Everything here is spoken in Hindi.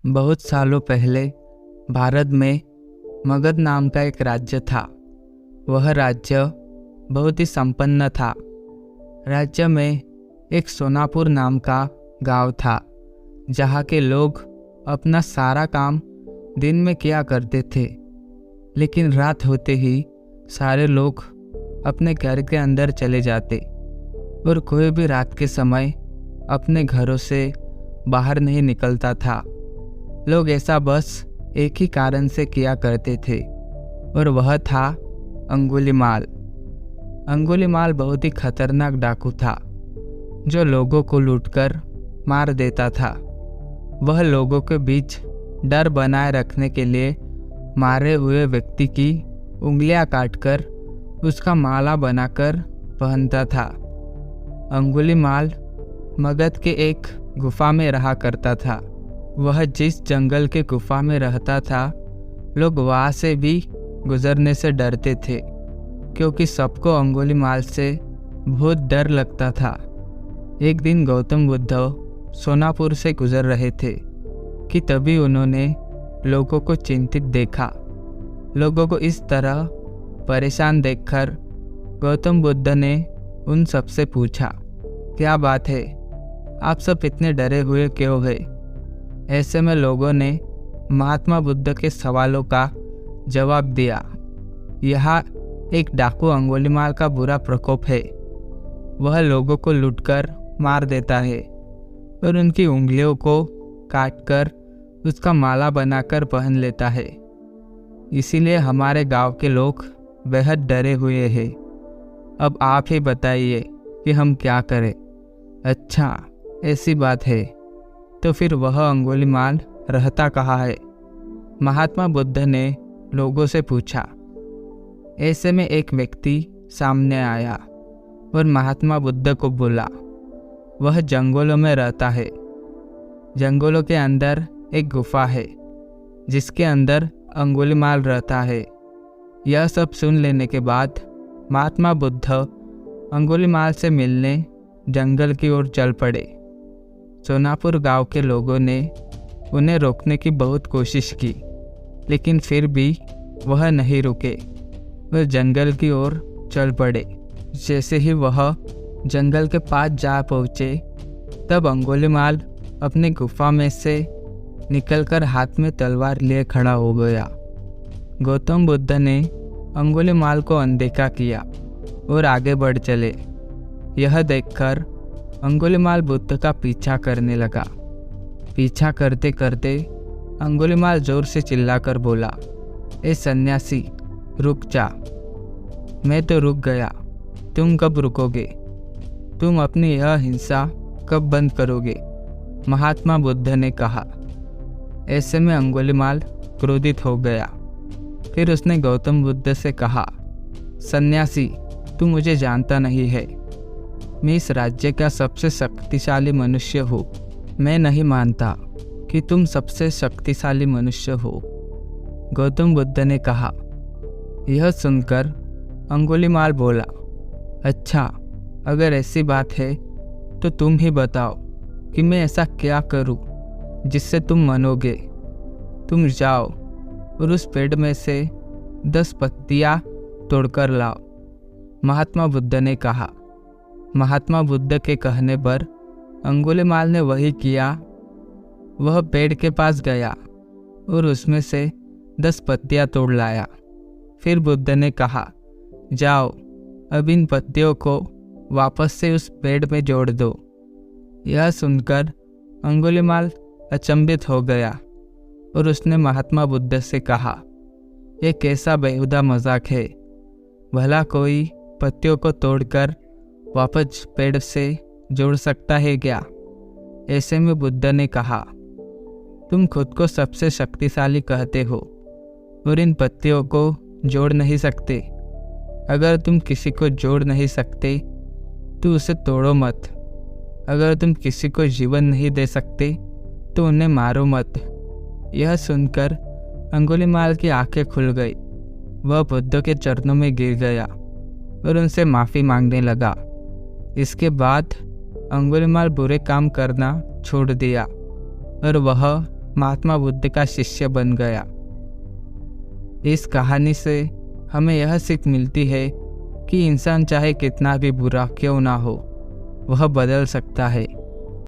बहुत सालों पहले भारत में मगध नाम का एक राज्य था। वह राज्य बहुत ही संपन्न था। राज्य में एक सोनापुर नाम का गांव था, जहाँ के लोग अपना सारा काम दिन में किया करते थे, लेकिन रात होते ही सारे लोग अपने घर के अंदर चले जाते और कोई भी रात के समय अपने घरों से बाहर नहीं निकलता था। लोग ऐसा बस एक ही कारण से किया करते थे और वह था अंगुलीमाल। अंगुलीमाल बहुत ही खतरनाक डाकू था, जो लोगों को लूटकर मार देता था। वह लोगों के बीच डर बनाए रखने के लिए मारे हुए व्यक्ति की उंगलियां काटकर उसका माला बनाकर पहनता था। अंगुलीमाल मगध के एक गुफा में रहा करता था। वह जिस जंगल के गुफा में रहता था, लोग वहाँ से भी गुजरने से डरते थे, क्योंकि सबको अंगुलीमाल से बहुत डर लगता था। एक दिन गौतम बुद्ध सोनापुर से गुजर रहे थे कि तभी उन्होंने लोगों को चिंतित देखा। लोगों को इस तरह परेशान देखकर गौतम बुद्ध ने उन सबसे पूछा, क्या बात है, आप सब इतने डरे हुए क्यों हैं? ऐसे में लोगों ने महात्मा बुद्ध के सवालों का जवाब दिया, यहाँ एक डाकू अंगुलीमाल का बुरा प्रकोप है। वह लोगों को लूटकर मार देता है और उनकी उंगलियों को काटकर उसका माला बनाकर पहन लेता है। इसीलिए हमारे गांव के लोग बेहद डरे हुए हैं। अब आप ही बताइए कि हम क्या करें? अच्छा, ऐसी बात है, तो फिर वह अंगुलीमाल रहता कहाँ है? महात्मा बुद्ध ने लोगों से पूछा। ऐसे में एक व्यक्ति सामने आया और महात्मा बुद्ध को बोला, वह जंगलों में रहता है। जंगलों के अंदर एक गुफा है, जिसके अंदर अंगुलीमाल रहता है। यह सब सुन लेने के बाद महात्मा बुद्ध अंगुलीमाल से मिलने जंगल की ओर चल पड़े। सोनापुर गांव के लोगों ने उन्हें रोकने की बहुत कोशिश की, लेकिन फिर भी वह नहीं रुके। वह जंगल की ओर चल पड़े। जैसे ही वह जंगल के पास जा पहुँचे, तब अंगुलीमाल अपनी गुफा में से निकलकर हाथ में तलवार लिए खड़ा हो गया। गौतम बुद्ध ने अंगुलीमाल को अनदेखा किया और आगे बढ़ चले। यह देखकर अंगुलीमाल बुद्ध का पीछा करने लगा। पीछा करते करते अंगुलीमाल जोर से चिल्लाकर बोला, ए सन्यासी, रुक जा। मैं तो रुक गया, तुम कब रुकोगे? तुम अपनी यह हिंसा कब बंद करोगे? महात्मा बुद्ध ने कहा। ऐसे में अंगुलीमाल क्रोधित हो गया। फिर उसने गौतम बुद्ध से कहा, सन्यासी, तू मुझे जानता नहीं है। मैं इस राज्य का सबसे शक्तिशाली मनुष्य हूँ। मैं नहीं मानता कि तुम सबसे शक्तिशाली मनुष्य हो। गौतम बुद्ध ने कहा। यह सुनकर अंगुलीमाल बोला, अच्छा, अगर ऐसी बात है तो तुम ही बताओ कि मैं ऐसा क्या करूं जिससे तुम मानोगे। तुम जाओ और उस पेड़ में से 10 पत्तियां तोड़कर लाओ। महात्मा बुद्ध ने कहा। महात्मा बुद्ध के कहने पर अंगुलीमाल ने वही किया। वह पेड़ के पास गया और उसमें से 10 पत्तियां तोड़ लाया। फिर बुद्ध ने कहा, जाओ, अब इन पत्तियों को वापस से उस पेड़ में जोड़ दो। यह सुनकर अंगुलीमाल अचंभित हो गया और उसने महात्मा बुद्ध से कहा, यह कैसा बेहुदा मजाक है? भला कोई पत्तियों को तोड़कर वापस पेड़ से जोड़ सकता है क्या? ऐसे में बुद्ध ने कहा, तुम खुद को सबसे शक्तिशाली कहते हो और इन पत्तियों को जोड़ नहीं सकते। अगर तुम किसी को जोड़ नहीं सकते तो उसे तोड़ो मत। अगर तुम किसी को जीवन नहीं दे सकते तो उन्हें मारो मत। यह सुनकर अंगुलीमाल की आंखें खुल गई। वह बुद्ध के चरणों में गिर गया और उनसे माफ़ी मांगने लगा। इसके बाद अंगुलीमाल बुरे काम करना छोड़ दिया और वह महात्मा बुद्ध का शिष्य बन गया। इस कहानी से हमें यह सीख मिलती है कि इंसान चाहे कितना भी बुरा क्यों ना हो, वह बदल सकता है।